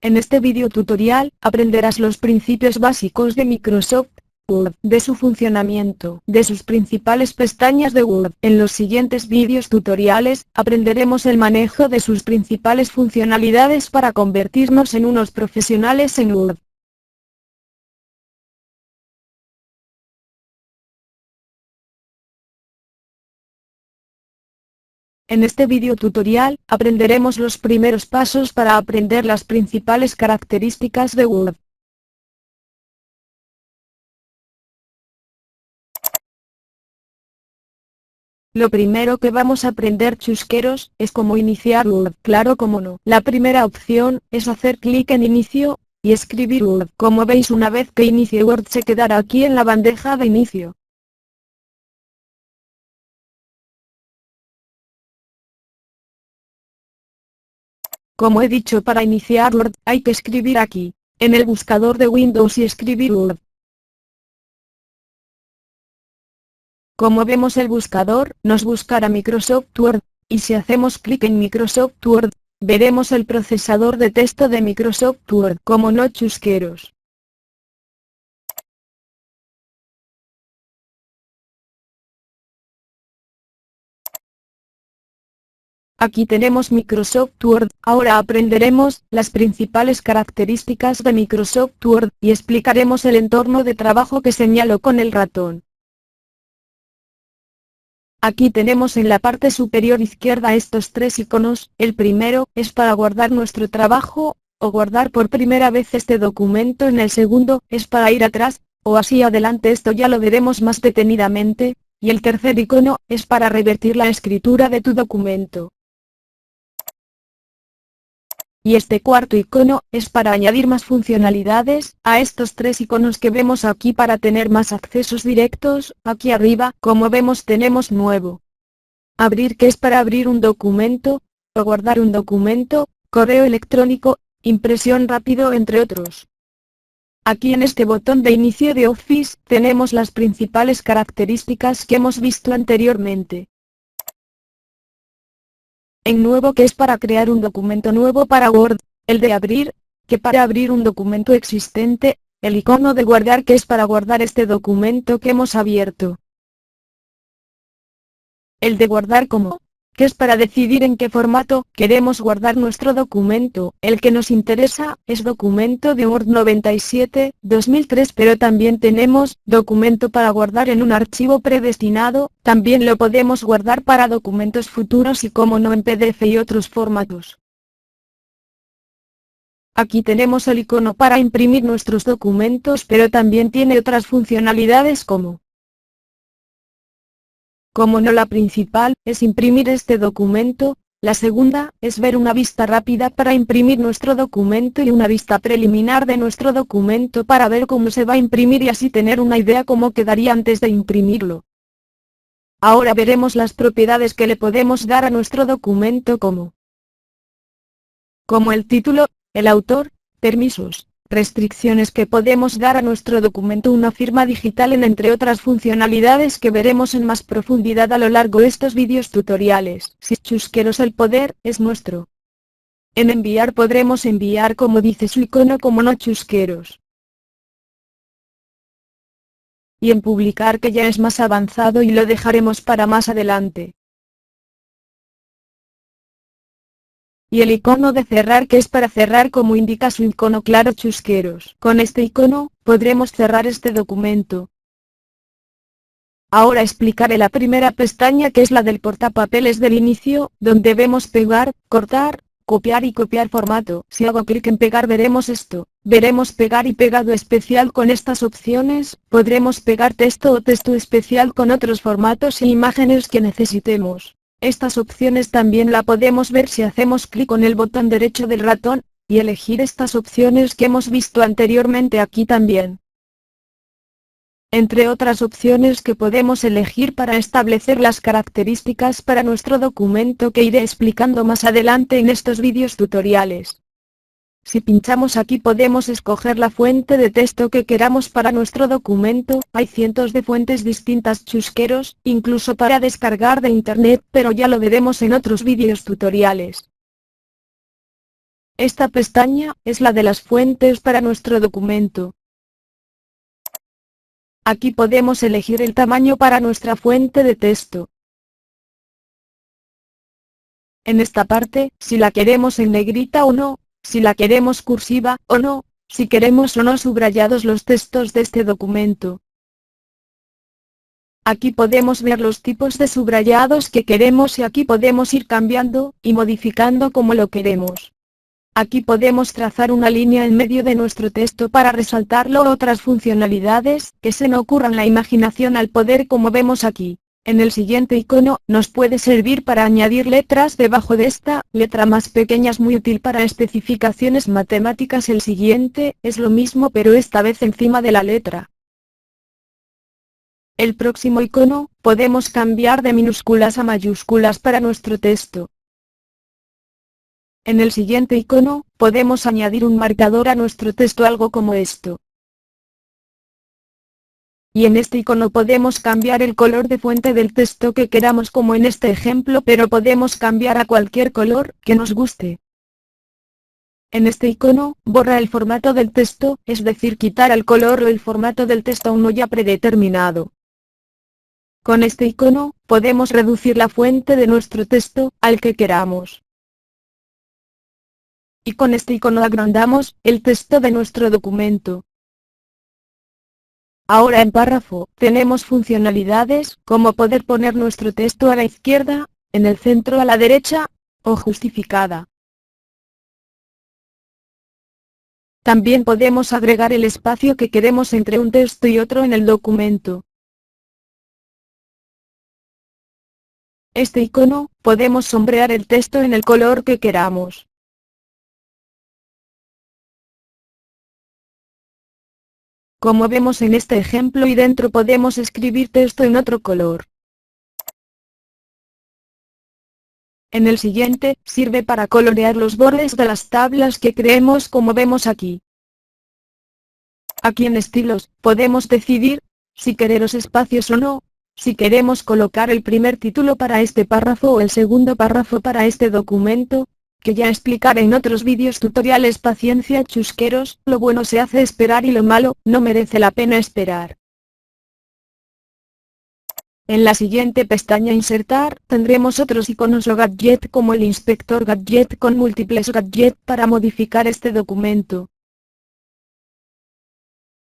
En este video tutorial, aprenderás los principios básicos de Microsoft Word, de su funcionamiento, de sus principales pestañas de Word. En los siguientes vídeos tutoriales, aprenderemos el manejo de sus principales funcionalidades para convertirnos en unos profesionales en Word. En este video tutorial, aprenderemos los primeros pasos para aprender las principales características de Word. Lo primero que vamos a aprender, chusqueros, es cómo iniciar Word. Claro, cómo no. La primera opción es hacer clic en Inicio y escribir Word. Como veis, una vez que inicie Word se quedará aquí en la bandeja de inicio. Como he dicho, para iniciar Word hay que escribir aquí, en el buscador de Windows, y escribir Word. Como vemos, el buscador nos buscará Microsoft Word, y si hacemos clic en Microsoft Word, veremos el procesador de texto de Microsoft Word. Como no, chusqueros. Aquí tenemos Microsoft Word. Ahora aprenderemos las principales características de Microsoft Word y explicaremos el entorno de trabajo que señalo con el ratón. Aquí tenemos en la parte superior izquierda estos tres iconos. El primero es para guardar nuestro trabajo, o guardar por primera vez este documento. En el segundo es para ir atrás, o hacia adelante. Esto ya lo veremos más detenidamente. Y el tercer icono es para revertir la escritura de tu documento. Y este cuarto icono es para añadir más funcionalidades a estos tres iconos que vemos aquí, para tener más accesos directos. Aquí arriba, como vemos, tenemos nuevo abrir, que es para abrir un documento, o guardar un documento, correo electrónico, impresión rápido, entre otros. Aquí en este botón de inicio de Office tenemos las principales características que hemos visto anteriormente. En nuevo, que es para crear un documento nuevo para Word, el de abrir, que para abrir un documento existente, el icono de guardar, que es para guardar este documento que hemos abierto. El de guardar como, que es para decidir en qué formato queremos guardar nuestro documento. El que nos interesa es documento de Word 97/2003, pero también tenemos documento para guardar en un archivo predestinado. También lo podemos guardar para documentos futuros y, como no, en PDF y otros formatos. Aquí tenemos el icono para imprimir nuestros documentos, pero también tiene otras funcionalidades como no, la principal es imprimir este documento. La segunda es ver una vista rápida para imprimir nuestro documento, y una vista preliminar de nuestro documento para ver cómo se va a imprimir y así tener una idea cómo quedaría antes de imprimirlo. Ahora veremos las propiedades que le podemos dar a nuestro documento, como el título, el autor, permisos, restricciones que podemos dar a nuestro documento, una firma digital, entre otras funcionalidades que veremos en más profundidad a lo largo de estos vídeos tutoriales. Si, chusqueros, el poder es nuestro. En enviar podremos enviar como dice su icono, como no, chusqueros. Y en publicar, que ya es más avanzado y lo dejaremos para más adelante. Y el icono de cerrar, que es para cerrar como indica su icono, claro, chusqueros. Con este icono, podremos cerrar este documento. Ahora explicaré la primera pestaña, que es la del portapapeles del inicio, donde vemos pegar, cortar, copiar y copiar formato. Si hago clic en pegar veremos esto. Veremos pegar y pegado especial. Con estas opciones, podremos pegar texto o texto especial con otros formatos e imágenes que necesitemos. Estas opciones también la podemos ver si hacemos clic con el botón derecho del ratón, y elegir estas opciones que hemos visto anteriormente aquí también. Entre otras opciones que podemos elegir para establecer las características para nuestro documento, que iré explicando más adelante en estos vídeos tutoriales. Si pinchamos aquí podemos escoger la fuente de texto que queramos para nuestro documento. Hay cientos de fuentes distintas, chusqueros, incluso para descargar de internet, pero ya lo veremos en otros vídeos tutoriales. Esta pestaña es la de las fuentes para nuestro documento. Aquí podemos elegir el tamaño para nuestra fuente de texto. En esta parte, si la queremos en negrita o no, si la queremos cursiva o no, si queremos o no subrayados los textos de este documento. Aquí podemos ver los tipos de subrayados que queremos y aquí podemos ir cambiando y modificando como lo queremos. Aquí podemos trazar una línea en medio de nuestro texto para resaltarlo o otras funcionalidades que se nos ocurran la imaginación al poder como vemos aquí. En el siguiente icono, nos puede servir para añadir letras debajo de esta letra más pequeña, es muy útil para especificaciones matemáticas. El siguiente, es lo mismo pero esta vez encima de la letra. El próximo icono, podemos cambiar de minúsculas a mayúsculas para nuestro texto. En el siguiente icono, podemos añadir un marcador a nuestro texto, algo como esto. Y en este icono podemos cambiar el color de fuente del texto que queramos como en este ejemplo, pero podemos cambiar a cualquier color que nos guste. En este icono, borra el formato del texto, es decir, quitar el color o el formato del texto uno ya predeterminado. Con este icono, podemos reducir la fuente de nuestro texto al que queramos. Y con este icono agrandamos el texto de nuestro documento. Ahora en párrafo, tenemos funcionalidades, como poder poner nuestro texto a la izquierda, en el centro a la derecha, o justificada. También podemos agregar el espacio que queremos entre un texto y otro en el documento. Este icono, podemos sombrear el texto en el color que queramos. Como vemos en este ejemplo y dentro podemos escribir texto en otro color. En el siguiente, sirve para colorear los bordes de las tablas que creemos como vemos aquí. Aquí en estilos, podemos decidir, si queremos espacios o no, si queremos colocar el primer título para este párrafo o el segundo párrafo para este documento, que ya explicaré en otros vídeos tutoriales. Paciencia chusqueros, lo bueno se hace esperar y lo malo, no merece la pena esperar. En la siguiente pestaña Insertar, tendremos otros iconos o gadget como el inspector gadget con múltiples gadget para modificar este documento.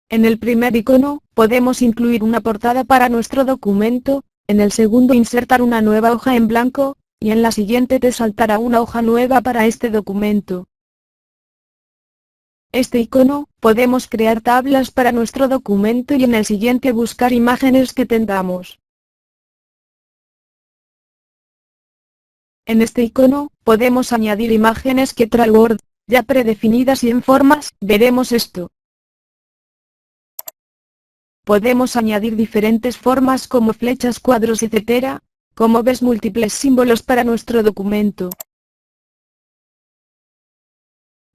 En el primer icono, podemos incluir una portada para nuestro documento, en el segundo insertar una nueva hoja en blanco, y en la siguiente te saltará una hoja nueva para este documento. Este icono, podemos crear tablas para nuestro documento y en el siguiente buscar imágenes que tengamos. En este icono, podemos añadir imágenes que trae Word, ya predefinidas y en formas, veremos esto. Podemos añadir diferentes formas como flechas, cuadros, etc. Como ves, múltiples símbolos para nuestro documento.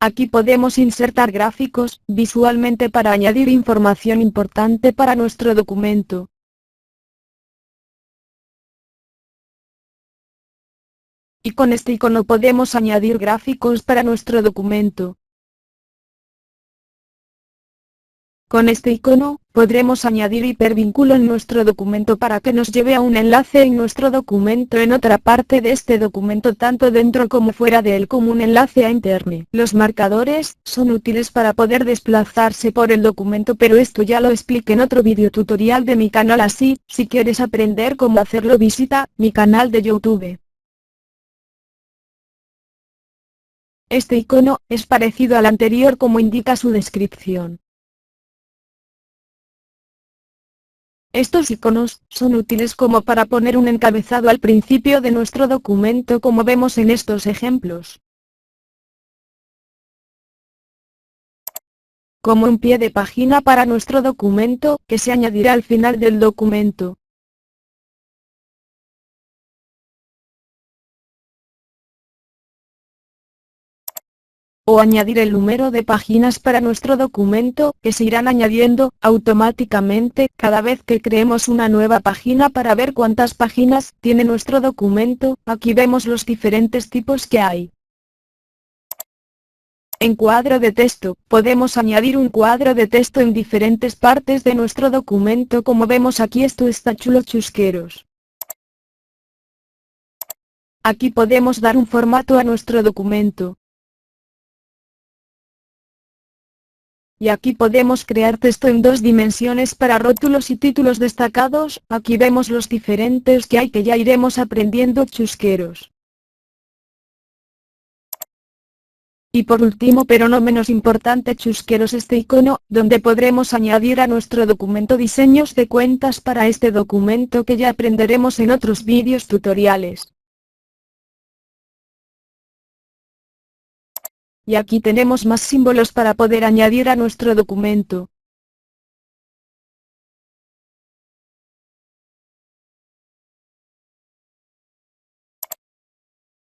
Aquí podemos insertar gráficos, visualmente para añadir información importante para nuestro documento. Y con este icono podemos añadir gráficos para nuestro documento. Con este icono, podremos añadir hipervínculo en nuestro documento para que nos lleve a un enlace en nuestro documento en otra parte de este documento tanto dentro como fuera de él como un enlace a internet. Los marcadores, son útiles para poder desplazarse por el documento pero esto ya lo expliqué en otro video tutorial de mi canal así, si quieres aprender cómo hacerlo visita mi canal de YouTube. Este icono, es parecido al anterior como indica su descripción. Estos iconos, son útiles como para poner un encabezado al principio de nuestro documento como vemos en estos ejemplos. Como un pie de página para nuestro documento, que se añadirá al final del documento. O añadir el número de páginas para nuestro documento, que se irán añadiendo automáticamente cada vez que creemos una nueva página para ver cuántas páginas tiene nuestro documento. Aquí vemos los diferentes tipos que hay. En cuadro de texto, podemos añadir un cuadro de texto en diferentes partes de nuestro documento, como vemos aquí. Esto está chulo, chusqueros. Aquí podemos dar un formato a nuestro documento. Y aquí podemos crear texto en 2 dimensiones para rótulos y títulos destacados. Aquí vemos los diferentes que hay, que ya iremos aprendiendo, chusqueros. Y por último, pero no menos importante, chusqueros, este icono, donde podremos añadir a nuestro documento diseños de cuentas para este documento, que ya aprenderemos en otros vídeos tutoriales. Y aquí tenemos más símbolos para poder añadir a nuestro documento.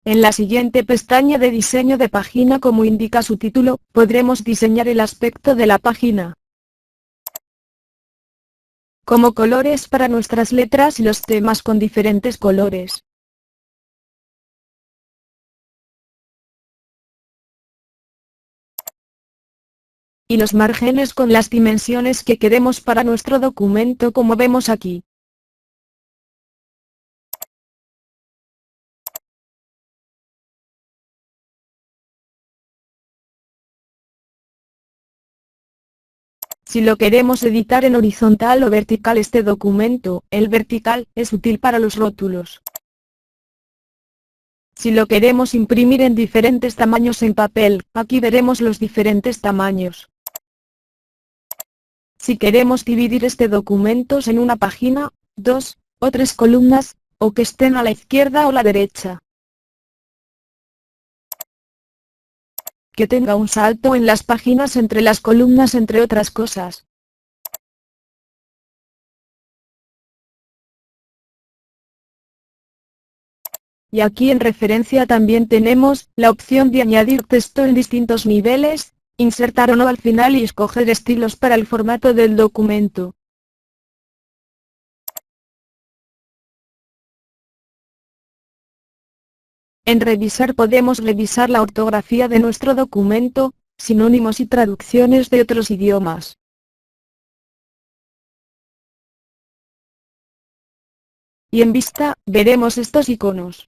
En la siguiente pestaña de diseño de página, como indica su título, podremos diseñar el aspecto de la página, como colores para nuestras letras y los temas con diferentes colores. Y los márgenes con las dimensiones que queremos para nuestro documento, como vemos aquí. Si lo queremos editar en horizontal o vertical este documento, el vertical es útil para los rótulos. Si lo queremos imprimir en diferentes tamaños en papel, aquí veremos los diferentes tamaños. Si queremos dividir este documento en una página, 2 o 3 columnas, o que estén a la izquierda o la derecha. Que tenga un salto en las páginas entre las columnas, entre otras cosas. Y aquí en referencia también tenemos la opción de añadir texto en distintos niveles, insertar o no al final y escoger estilos para el formato del documento. En revisar podemos revisar la ortografía de nuestro documento, sinónimos y traducciones de otros idiomas. Y en vista, veremos estos iconos.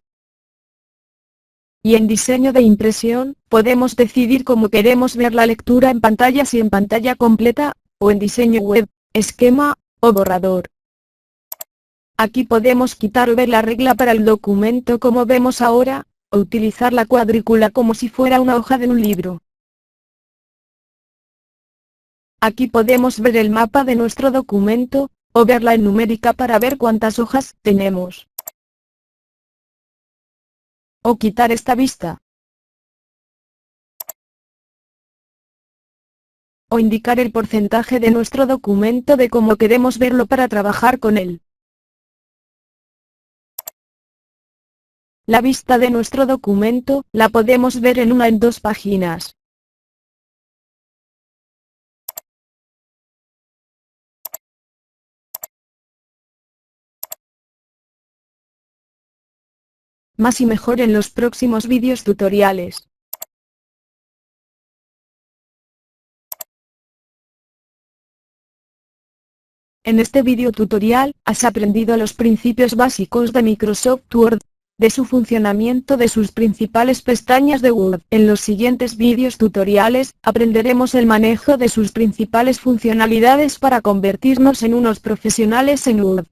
Y en diseño de impresión, podemos decidir cómo queremos ver la lectura en pantalla, si en pantalla completa, o en diseño web, esquema, o borrador. Aquí podemos quitar o ver la regla para el documento, como vemos ahora, o utilizar la cuadrícula como si fuera una hoja de un libro. Aquí podemos ver el mapa de nuestro documento, o verla en numérica para ver cuántas hojas tenemos. O quitar esta vista. O indicar el porcentaje de nuestro documento de cómo queremos verlo para trabajar con él. La vista de nuestro documento, la podemos ver en una o en 2 páginas. Más y mejor en los próximos vídeos tutoriales. En este vídeo tutorial, has aprendido los principios básicos de Microsoft Word, de su funcionamiento, de sus principales pestañas de Word. En los siguientes vídeos tutoriales, aprenderemos el manejo de sus principales funcionalidades para convertirnos en unos profesionales en Word.